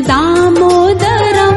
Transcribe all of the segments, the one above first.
दामोदरं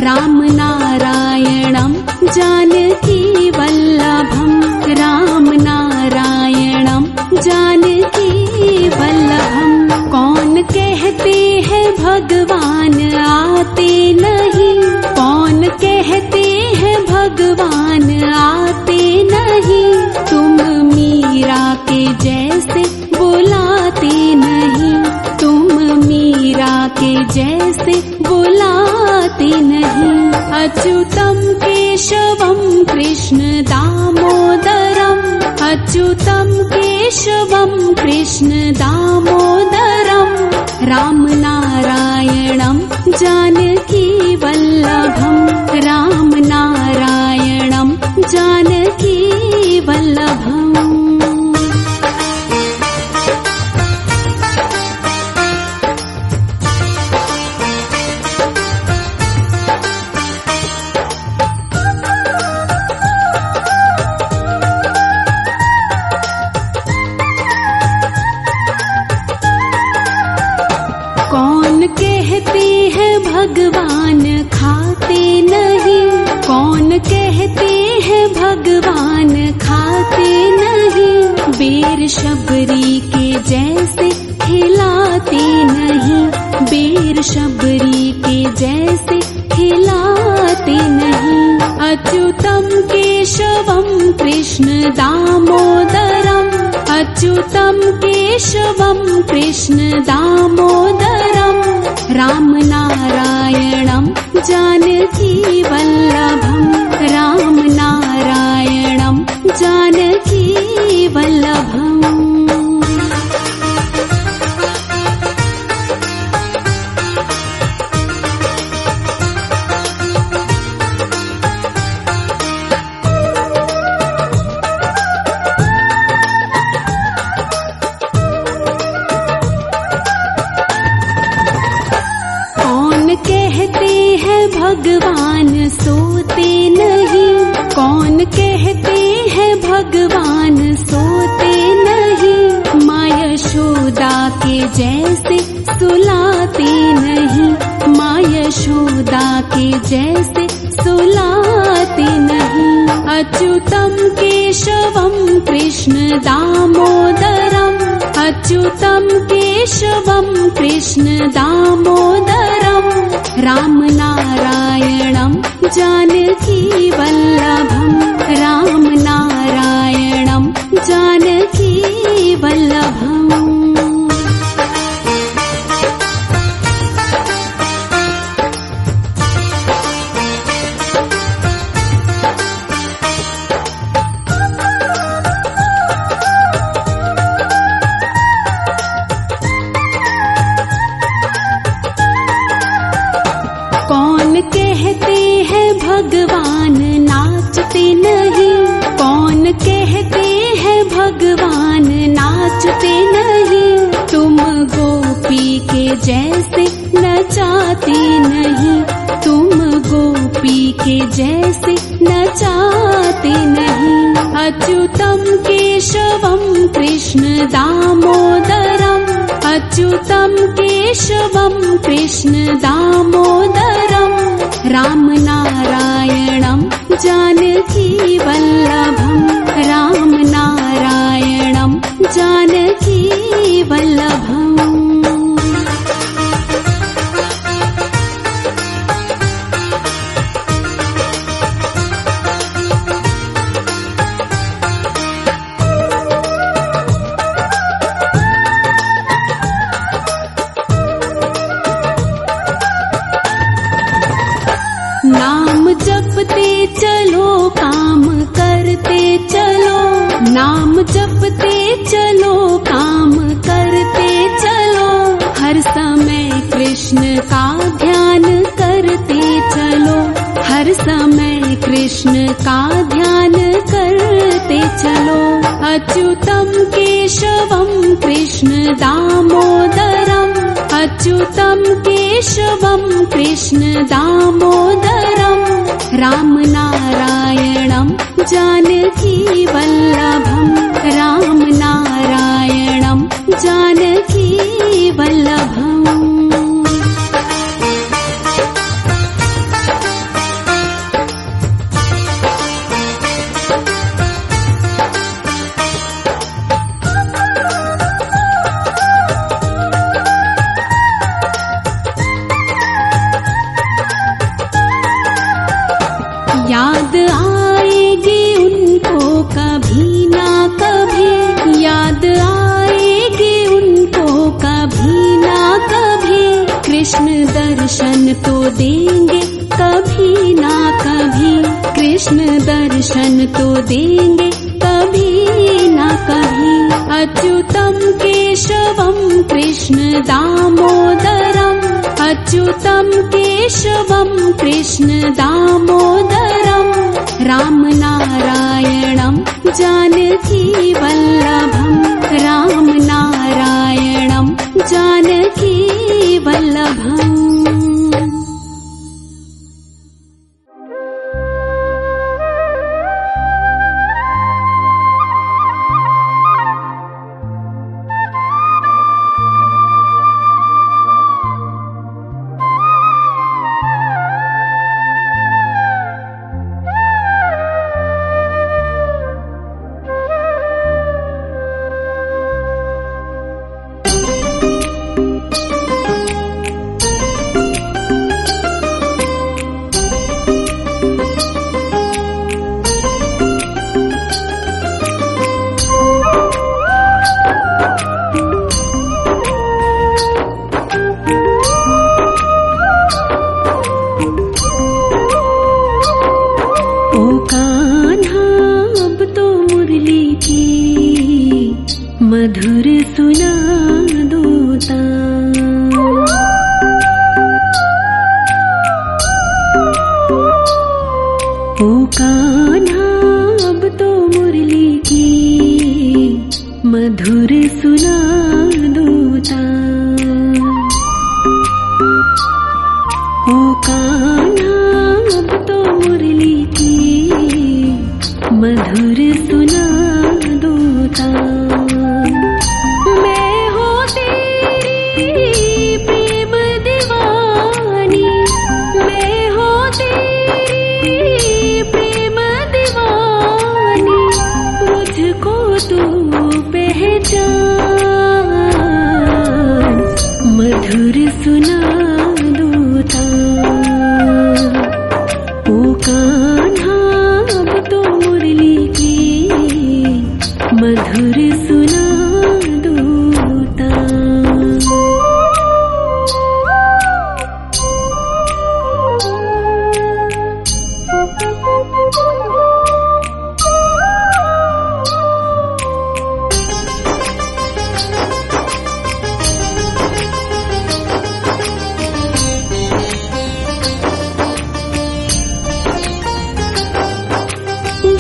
रामनारायणं जानकीवल्लभं रामनारायणं जानकीवल्लभं। कौन कहते हैं भगवान आते नहीं, कौन कहते हैं भगवान आते नहीं, तुम मीरा के जैसे बुलाते नहीं, तुम मीरा के जैसे बुलाते नहीं। अच्युतं केशवं कृष्ण दामोदरं, अच्युतं केशवं कृष्ण दामोदरं रामनारायणं जानकीवल्लभं रामनारायणं जानकीवल्लभम्। कौन कहते हैं भगवान खाते नहीं, कौन कहते हैं भगवान खाते नहीं, बेर शबरी के जैसे खिलाते नहीं, बेर शबरी के जैसे खिलाते नहीं। अच्युतं केशवं कृष्ण दामोदरं, अच्युतं केशवं कृष्ण दामोदरं रामनारायणं जानकीवल्लभं रामनारायणं जानकीवल्लभम्। कहते हैं भगवान सोते नहीं, कौन कहते हैं भगवान सोते नहीं, माँ यशोदा के जैसे सुलाते नहीं, माँ यशोदा के जैसे सुलाते नहीं। अच्युतं केशवं कृष्ण दामोदरं, अच्युतं केशवं कृष्ण दामोदरं रामनारायणं जानकीवल्लभं रामनारायणं जानकीवल्लभम्। कहते हैं भगवान नाचते नहीं, कौन कहते हैं भगवान नाचते नहीं, तुम गोपी के जैसे नचाते नहीं, तुम गोपी के जैसे नचाते नहीं। अच्युतं केशवं कृष्ण दामोदरं, अच्युतं केशवं कृष्ण दामोदरं रामनारायणं जानकीवल्लभं रामनारायणं जानकीवल्लभम्। नाम जपते चलो काम करते चलो, नाम जपते चलो काम करते चलो, हर समय कृष्ण का ध्यान करते चलो, हर समय कृष्ण का ध्यान करते चलो। अच्युतं केशवं कृष्ण दामोदरं, अच्युतं केशवं कृष्ण दामोदरं रामनारायणं जानकीवल्लभं रामनारायणं जानकीवल्लभम्। दर्शन तो देंगे कभी ना कभी, कृष्ण दर्शन तो देंगे कभी ना कभी। अच्युतम केशवम कृष्ण दामोदरम, अच्युतम केशवम कृष्ण दामोदरम, राम नारायणं जानकी वल्लभं, राम नारायणं जानकी वल्लभम्। मधुर सुना दूता, ओ कान्हा अब तो मुरली की मधुर सुना दूता, ओ कान्हा अब तो मुरली की मधुर सुना दूता। मधुर सुना दूता, ओ कान्हा अब तो मुरली की मधुर सुना दूता।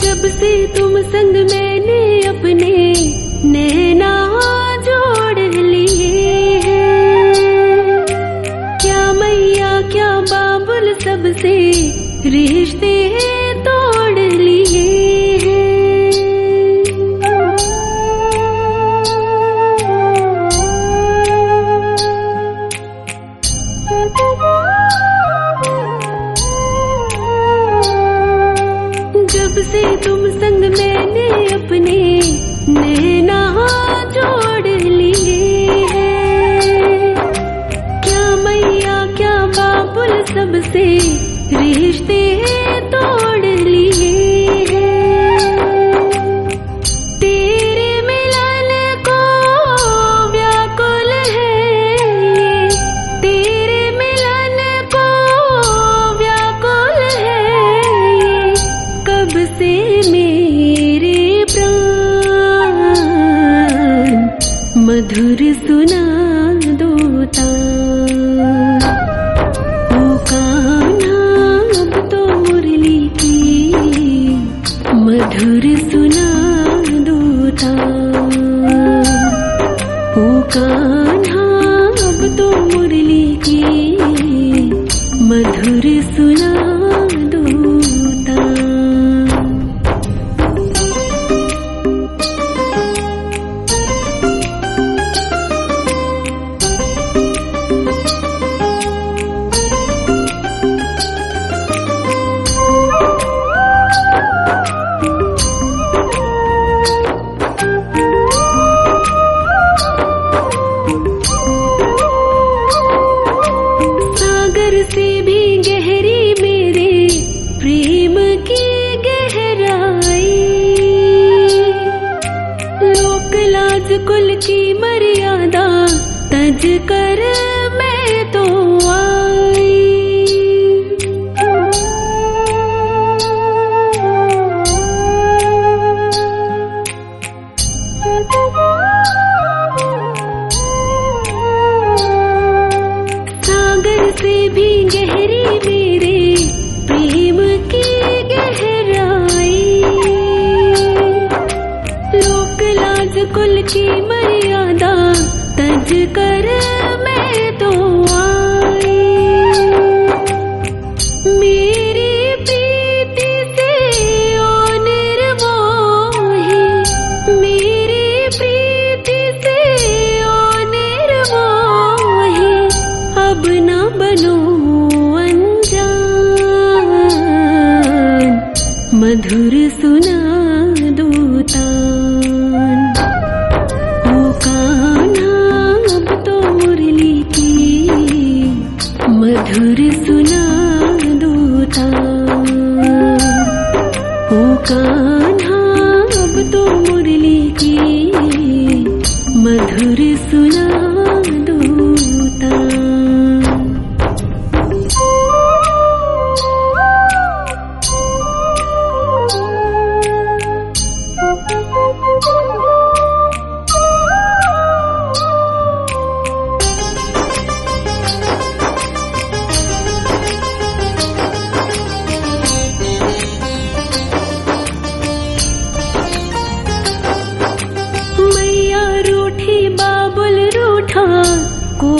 जब से तुम संग मैंने अपने नैना जोड़ लिए हैं, क्या मैया क्या बाबुल सबसे रिश्ते तोड़ लिए हैं। जब से तुम संग मैंने अपने नैना जोड़ लिए हैं, क्या मैया क्या बाबुल सबसे रिश्ते तोड़ लिए हैं। तेरे मिलन को व्याकुल है, तेरे मिलन को व्याकुल है, कब से मेरे प्राण मधुर सुना दूता, ओ कान्हा अब तो मुरली की मधुर सुना दूता, ओ कान्हा अब तो मुरली की मधुर सुना दूता। सागर से भी गहरी मेरे प्रेम की मेरी प्रीति से ओ निर्मोही, मेरी प्रीति से ओ निर्मोही, अब न बनो अनजान, मधुर सुना दो तान। ओ कान्हा अब तो मुरली की मधुर सुना दो तान। ओ कान्हा अब तो मुरली की मधुर सुना दो तान। को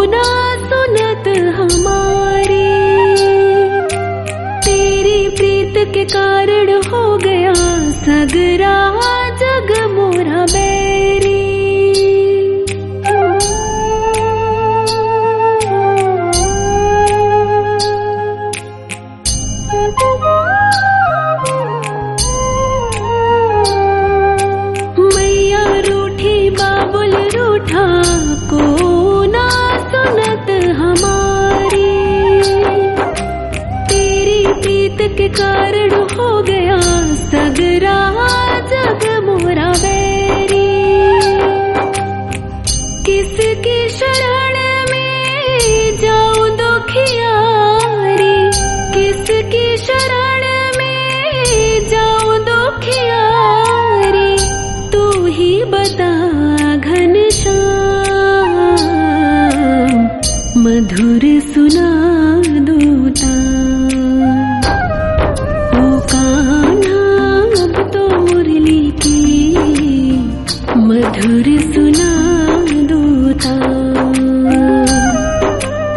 ना सुनत हमारी, तेरी प्रीत के कारण हो गया सगरा जग मोरा बैरी। मैया रूठी बाबुल रूठा को हमारी, तेरी प्रीत के कारण हो गया सगरा जग मोरा बैरी। किसकी शरण में जाऊं दुखियारी, किसकी शरण में जाऊं दुखियारी, तू ही बता घनश्याम, मधुर सुना दो तान। ओ कान्हा अब तो मुरली की मधुर सुना दो तान।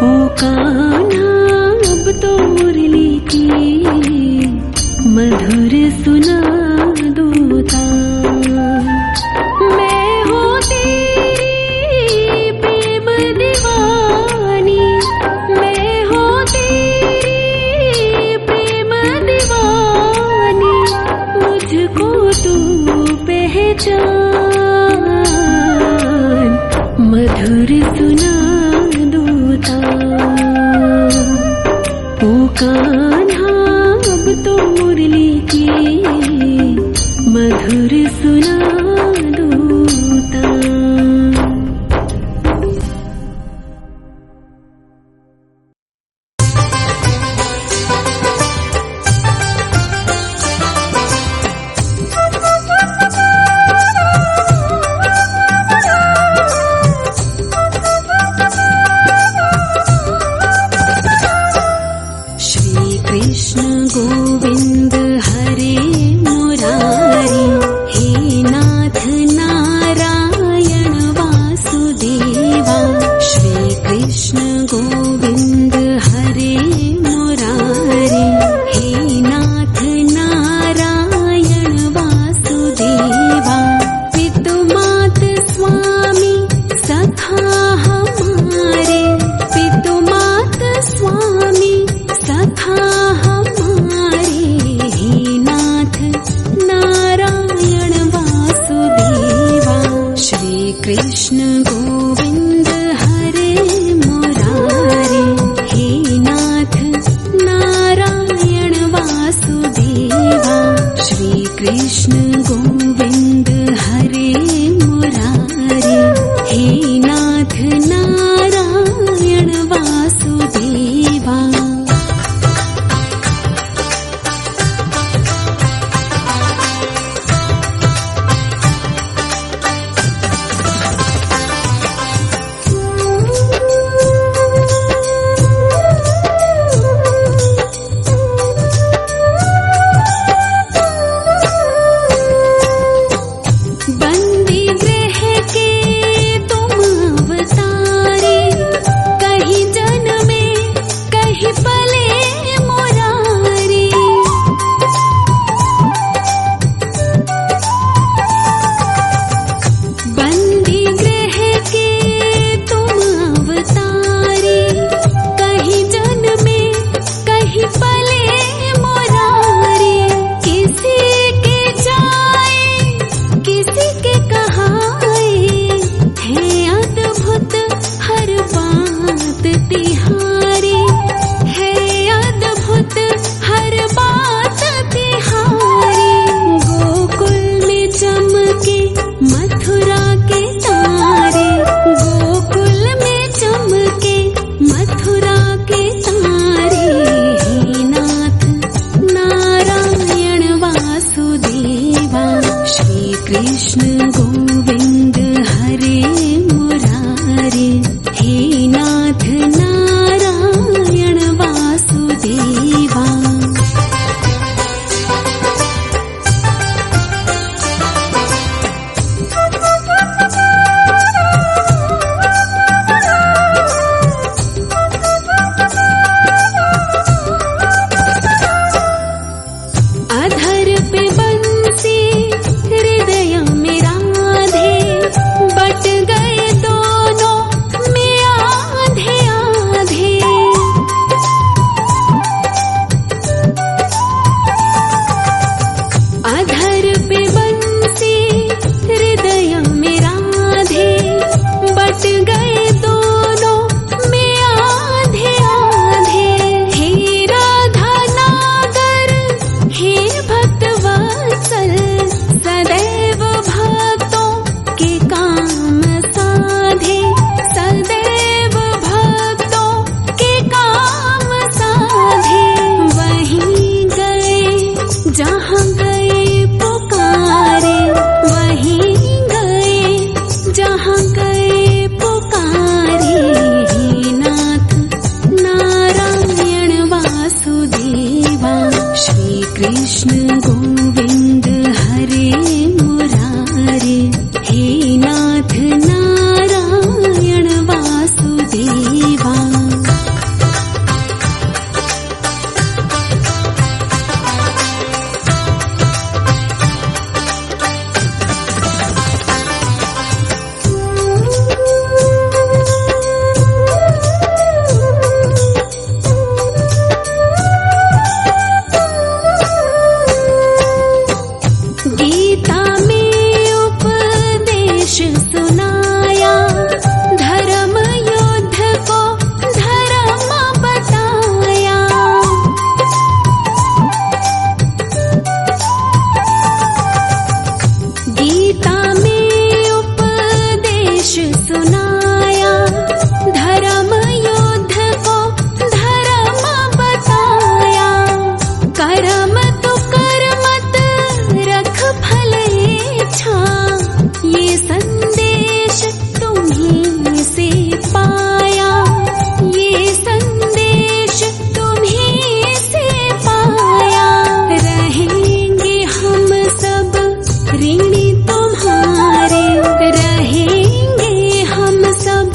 ओ कान्हा अब तो मुरली की मधुर सुना दो तान। मैं हूँ तेरी प्रेम दीवानी, मैं हूँ तेरी प्रेम दीवानी, मुझको तू पहचान, मधुर सुना दो तान। ओ कान्हा अब तो मुरली की मधुर सुना दो तान। गोविंद हरे मुरारी, हे नाथ नारायण वासुदेवा। श्री कृष्ण गोविंद हरे मुरारी, हे नाथ नारायण वासुदेवा। पितु मात स्वामी सखा हमारे, पितु मात स्वामी सखा हमारे, हे नाथ नारायण वासुदेवा। श्री कृष्ण गोविंद हरे मुरारी, हे नाथ नारायण वासुदेवा। श्री कृष्ण गोविंद हरे मुरारी, हे नाथ नारायण वासुदेवा। कृष्ण गोविंद हरे मुरारे, हे नाथ नारायण वासुदेवा। गीता में उपदेश सुनाया, धर्म युद्ध को धर्म बताया। गीता में उपदेश सुनाया, धर्म युद्ध को धर्म बताया। कर्म तो कर मत रख फल इच्छा, ये संदेश तुम्हीं से पाया। ये संदेश तुम्हीं से पाया। रहेंगे हम सब ऋणी तुम्हारे, रहेंगे हम सब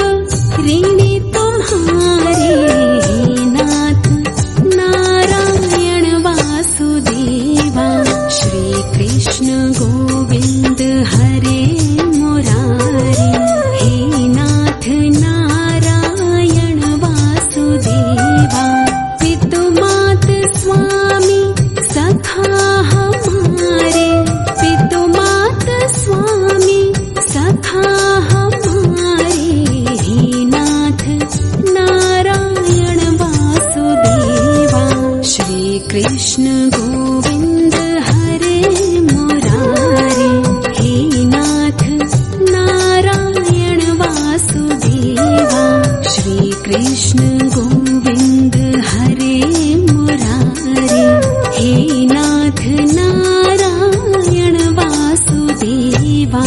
ऋणी तुम्हारे। हे नाथ नारायण वासुदेवा, श्री कृष्ण गोविंद हरे मुरारे, हे नाथ नारायण वासुदेवा। पितु मात स्वामी सखा हमारे, पितु मात स्वामी सखा हमारे। हे नाथ नारायण वासुदेवा, श्री कृष्ण गोविंद हरे मुरारे, हे नाथ नारायण वासुदेवा। श्री कृष्ण गोविंद हरे मुरारे, हे नाथ नारायण वासुदेवा।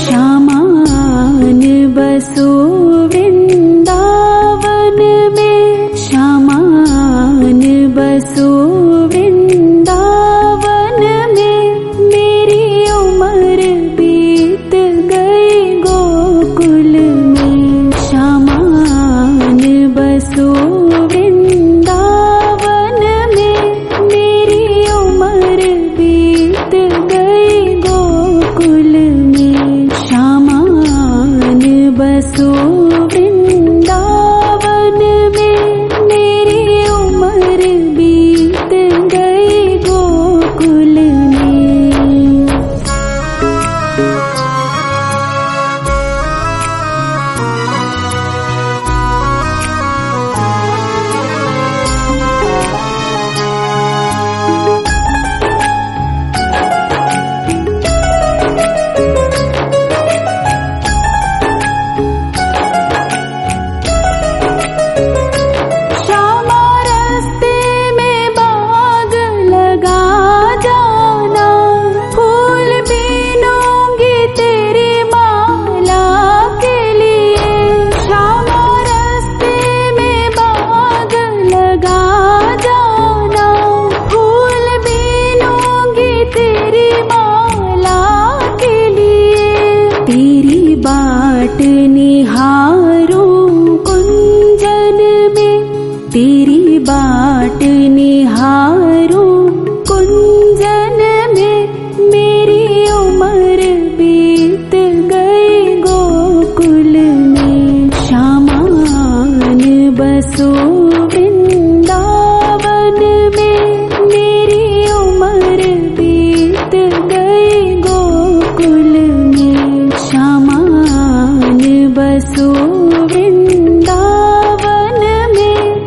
श्यामान बसो वृंदावन में, श्यामान बसो वृंदावन में। मेरी उम्र बीत गई गोकुल में, श्यामान बसो वृंदावन में। मेरी उम्र बीत गई गोकुल में, श्यामान बसो वृंदावन में। मेरी उम्र बीत गई गोकुल में। श्यामा रास्ते में बाग लगा जाना, फूल बीनूंगी तेरी माला के लिए। श्यामा रास्ते में बाग लगा जाना, फूल बीनूंगी तेरी माला के लिए। तेरी बाट निहारूं कुंजन में, तेरी बाट निहारूं कुंजन में। मेरी उम्र बीत गई गोकुल में, श्यामान बसो वृंदावन में। मेरी उम्र बीत गई गोकुल में, श्यामान बसो वृंदावन में।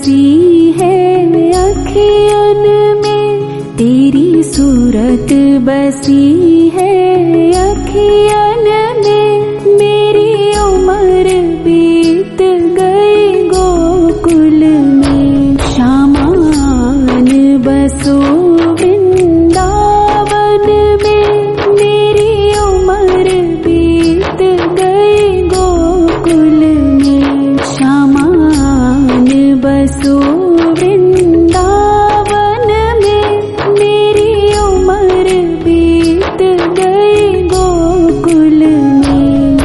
बसी है अखियन में, तेरी सूरत बसी है अखियन में। मेरी उम्र बीत गई गोकुल में, शामान बसो वृंदावन में। मेरी उम्र बीत गई गोकुल में, शामान बसो वृंदावन में। मेरी उम्र बीत गई गोकुल में।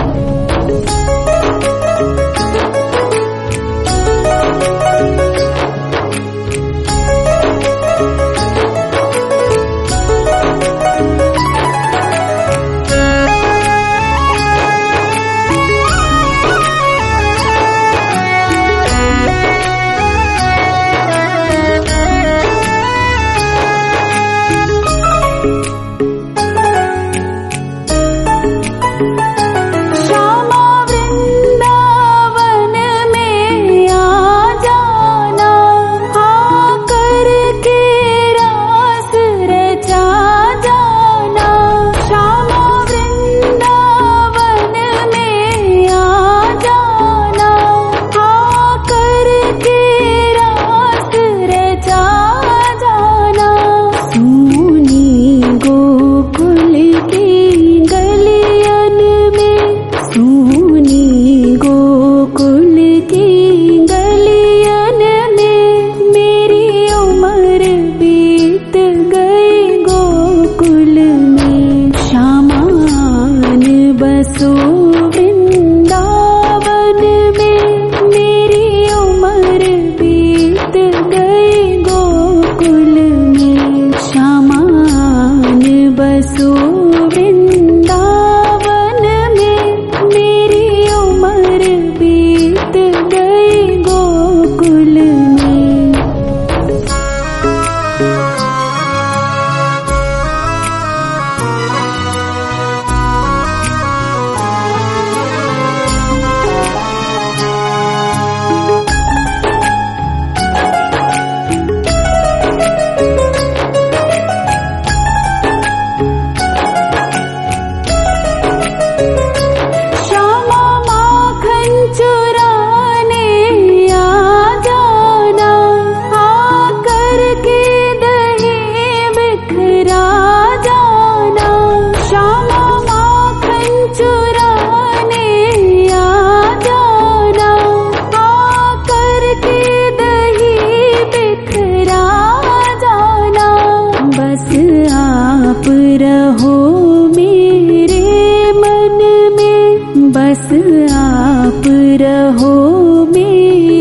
बसो वृंदावन में। मेरी उम्र बीत गई गोकुल में, शामान बसो वृंदावन में। मेरी उम्र बीत गई गोकुल में। आप रहो मेरे मन में, बस आप रहो मेरे